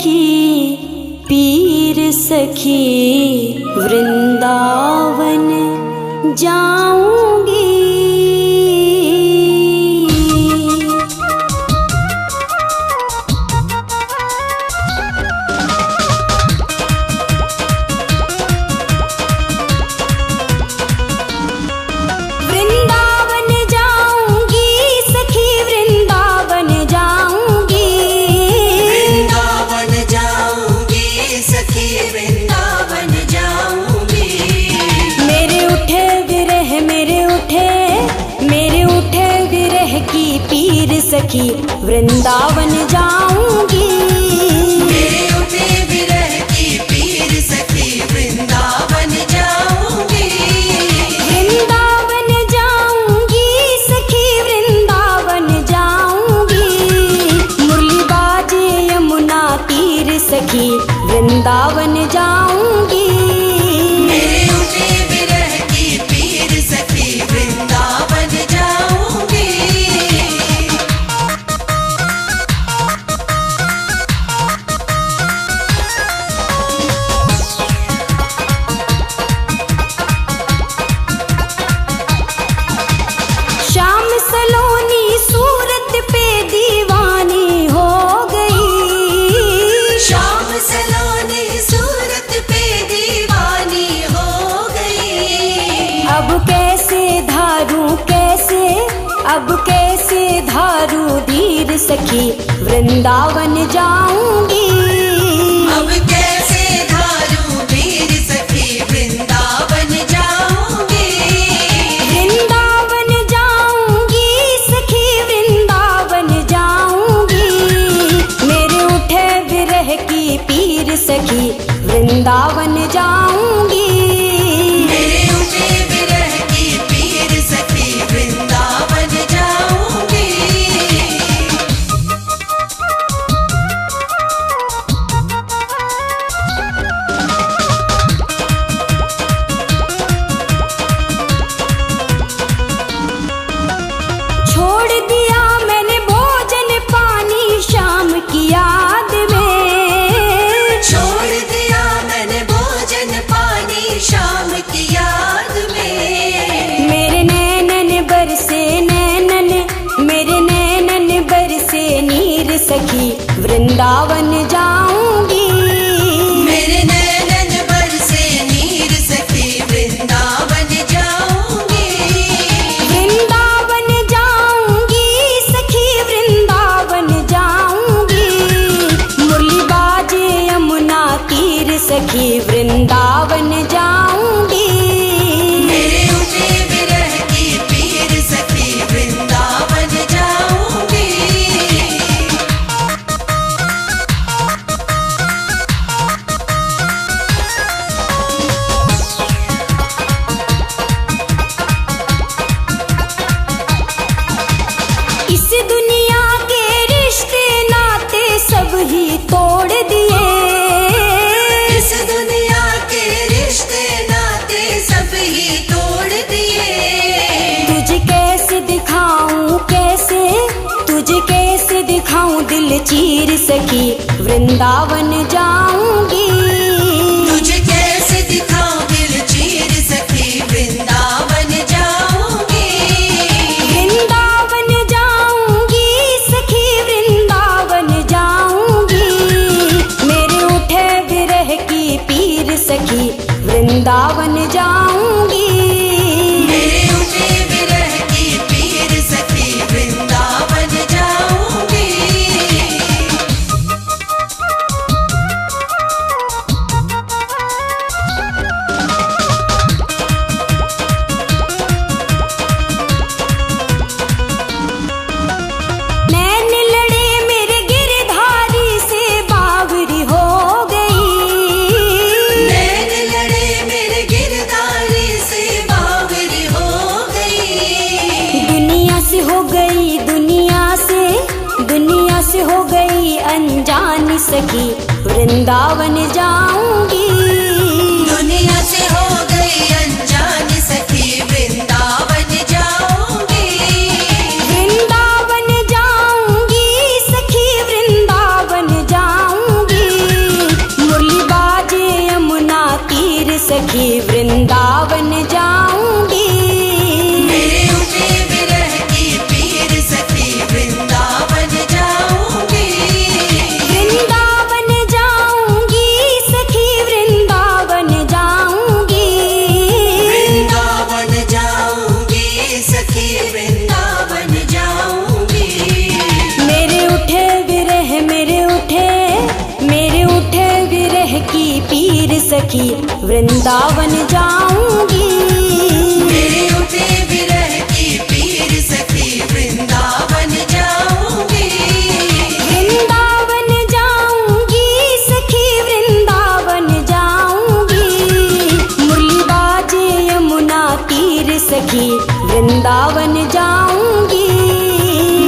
की पीर सखी वृंदावन जाऊंगी। वृंदावन जाऊंगी सखी वृंदावन जाऊंगी। वृंदावन जाऊंगी सखी वृंदावन जाऊंगी। मेरे उठे विरह की पीर सखी वृंदावन जाऊंगी। मेरे उठे विरह की पीर सखी वृंदावन जाऊंगी। वृंदावन जाऊंगी सखी वृंदावन जाऊंगी। मुरली बाजे यमुना तीर सखी वृंदावन जाऊंगी। मेरे उठे विरह की पीर सखी वृंदावन जाऊंगी। शाम सलोनी सूरत पे दीवानी हो गई। शाम सलोनी सूरत पे दीवानी हो गई। अब कैसे धारू धीर सखी वृंदावन जाऊंगी। अब कैसे धारू धीर सखी वृंदावन जाऊंगी। वृंदावन जाऊंगी सखी वृंदावन जाऊंगी। मेरे उठे विरह की पीर सखी वृंदावन जाऊंगी। मेरे उठे विरह की पीर सखी वृंदावन जाऊंगी। छोड़ दिया मैंने भोजन पानी शाम की याद में। छोड़ दिया मैंने भोजन पानी शाम की याद में। मेरे नैनन बरसे नीर सखी वृंदावन जाऊंगी। मेरे नैनन बरसे नीर सखी वृंदावन जाऊंगी। वृंदावन जाऊंगी सखी वृंदावन जाऊंगी। मुरली बाजे यमुना तीर सखी वृंदावन जाऊंगी। मेरे उठे विरह की पीर सखी वृंदावन जाऊंगी। इस दुनिया के रिश्ते नाते सब ही तोड़ दिए। इस दुनिया के रिश्ते नाते सब ही तोड़ दिए। तुझे कैसे दिखाऊं दिल चीर सखी वृंदावन जाऊंगी। तुझे कैसे दिखाऊं दिल चीर सखी वृंदावन जाऊंगी। वृंदावन जाऊंगी सखी वृंदावन जाऊंगी। मेरे उठे विरह की पीर सखी वृंदावन जाऊंगी। मेरे उठे विरह की पीर सखी वृंदावन जाऊंगी। नैन लड़े मेरे गिरधारी से बावरी हो गई। नैन लड़े मेरे गिरधारी से बावरी हो गई। दुनिया से हो गई अनजान सखी वृंदावन जाऊंगी। दुनिया से हो गई अनजान सखी वृंदावन जाऊंगी। वृंदावन जाऊंगी सखी वृंदावन जाऊंगी। सखी वृंदावन जाऊंगी। मेरे उठे विरह की पीर सखी वृंदावन जाऊंगी। वृंदावन जाऊंगी सखी वृंदावन जाऊंगी। वृंदावन जाऊंगी सखी वृंदावन जाऊंगी। मेरे उठे विरह की पीर सखी वृंदावन जाऊंगी। मेरे उठे विरह की पीर सखी वृंदावन जाऊंगी। वृंदावन जाऊंगी सखी वृंदावन जाऊंगी। मुरली बाजे यमुना तीर सखी वृंदावन जाऊंगी।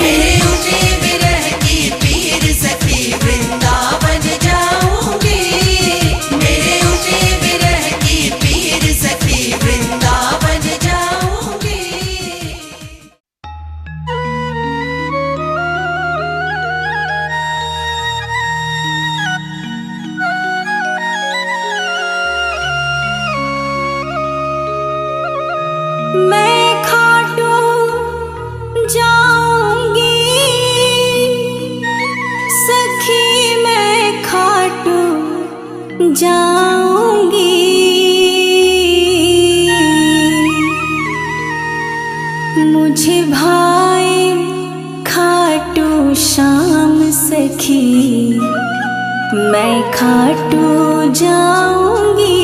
मेरे उठे विरह की पीर सखी वृंदावन जाऊंगी। मेरे उठे विरह की पीर सखी वृंदावन जाऊंगी। मैं खाटू जाऊंगी सखी मैं खाटू जाऊंगी। मुझे भाई खाटू श्याम सखी मैं खाटू जाऊंगी।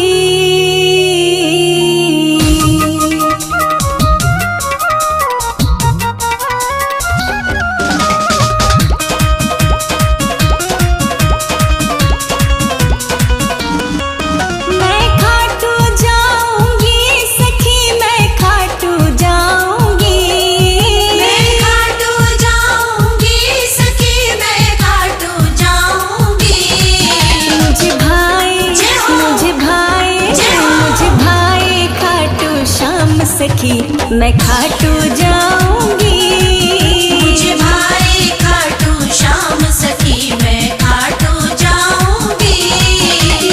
मैं खाटू जाऊंगी सखी मैं खाटू जाऊंगी। मैं खाटू जाऊंगी सखी मैं खाटू जाऊंगी। मुझे भाई खाटू श्याम सखी मैं खाटू जाऊंगी। मुझे भाई खाटू श्याम सखी मैं खाटू जाऊंगी।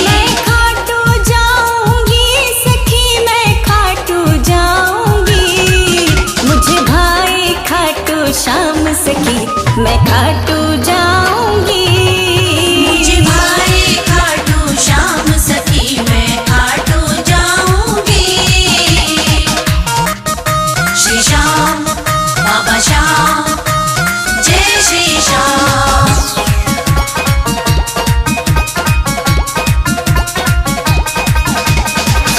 मैं खाटू जाऊंगी सखी मैं खाटू जाऊंगी। मुझे भाई खाटू श्याम सखी मैं खाटू जाऊंगी। मुझे भाई खाटू श्याम सखी मैं खाटू जाऊंगी। श्री श्याम बाबा श्याम जय श्री श्याम।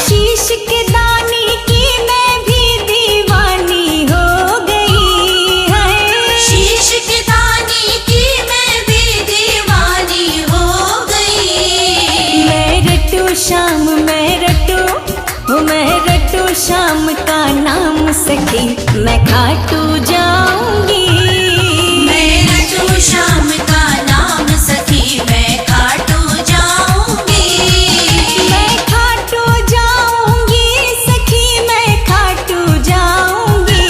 शीश के दानी की मैं भी दीवानी हो गई है। शीश के दानी की मैं भी दीवानी हो गई। मैं रटू श्याम श्याम का नाम सखी मैं खाटू जाऊंगी। मैं रटू श्याम का नाम सखी मैं खाटू जाऊंगी। मैं खाटू जाऊंगी सखी मैं खाटू जाऊंगी।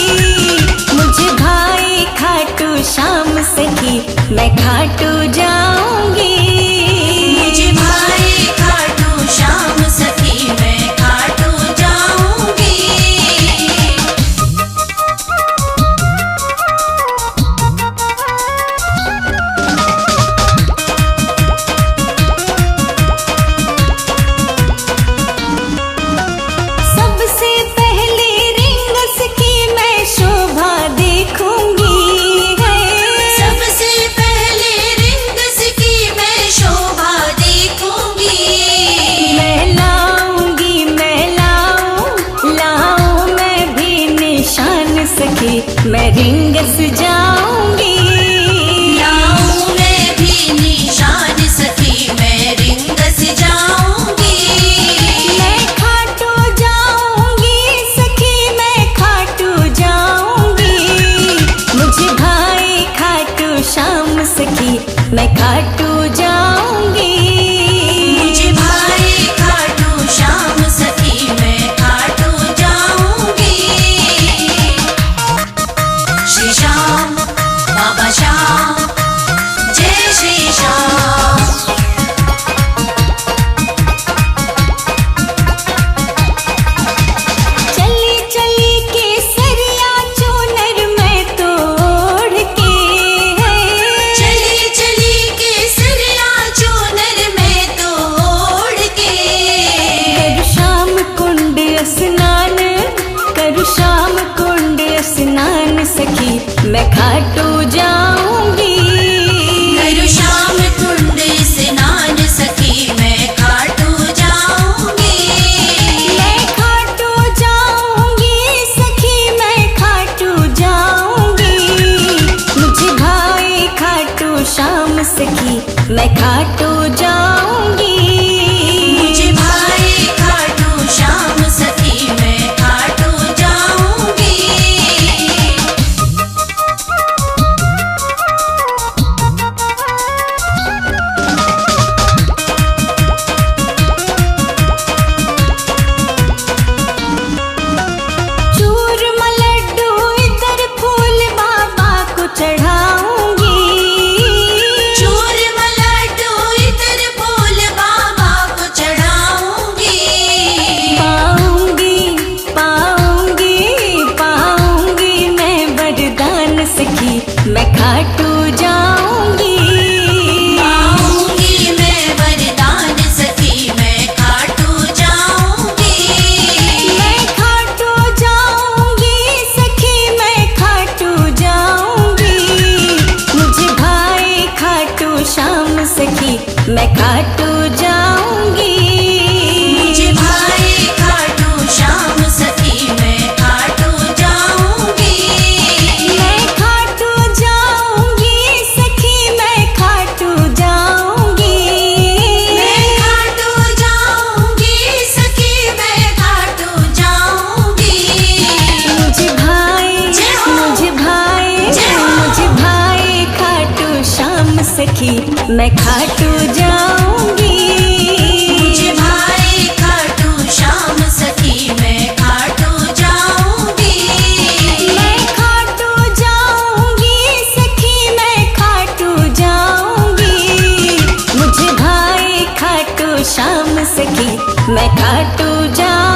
मुझे भाई खाटू श्याम सखी मैं खाटू जाऊंगी। मुझे भाई खाटू श्याम सखी मैं खाटू जाऊंगी। सबसे पहले रिंगस की मैं शोभा देखूंगी है। सबसे पहले रिंगस की मैं शोभा देखूंगी। मैं भी निशान सखी मैं रिंगस जाऊंगी। लाऊं मैं भी निशान सखी मैं रिंगस जाऊंगी। मैं खाटू जाऊंगी सखी मैं खाटू जाऊंगी। मुझे भाई खाटू श्याम सखी मैं खाटू जाऊंगी। मुझे भाई खाटू श्याम सखी मैं खाटू जाऊंगी। श्री श्याम बाबा श्याम जय श्री श्याम। मैं खाटू जाऊंगी। करूँ श्याम कुंड स्नान सखी मैं खाटू जाऊंगी। मैं खाटू जाऊंगी सखी, मैं खाटू जाऊंगी। मुझे भाई खाटू श्याम सखी, मैं खाटू जाऊंगी। मुझे भाई खाटू श्याम सखी मैं खाटू जाऊंगी। चूरमा लड्डू इधर फूल बाबा को चढ़ाऊंगी। चूरमा लड्डू इधर फूल बाबा को चढ़ाऊंगी। पाऊंगी पाऊंगी पाऊंगी मैं वरदान सखी, मैं खाटू जाऊंगी। पाऊंगी मैं वरदान सखी मैं खाटू जाऊंगी। मैं खाटू जाऊंगी सखी, मैं खाटू जाऊंगी। मुझे भाई खाटू श्याम सखी, मैं खाटू जाऊंगी। मुझे भाई खाटू श्याम सखी मैं खाटू जाऊंगी। मैं खाटू जाऊंगी सखी, मैं खाटू जाऊंगी। मैं खाटू जाऊंगी सखी मैं खाटू जाऊंगी। मुझे भाई जय हो। मुझे भाई जय हो। मुझे भाई खाटू श्याम सखी, मैं खाटू जाऊंगी। मुझे भाई खाटू श्याम सखी मैं खाटू जाऊंगी। मैं खाटू जाऊंगी सखी, मैं खाटू जाऊंगी। मुझे भाई खाटू श्याम सखी, मैं खाटू जाऊंगी।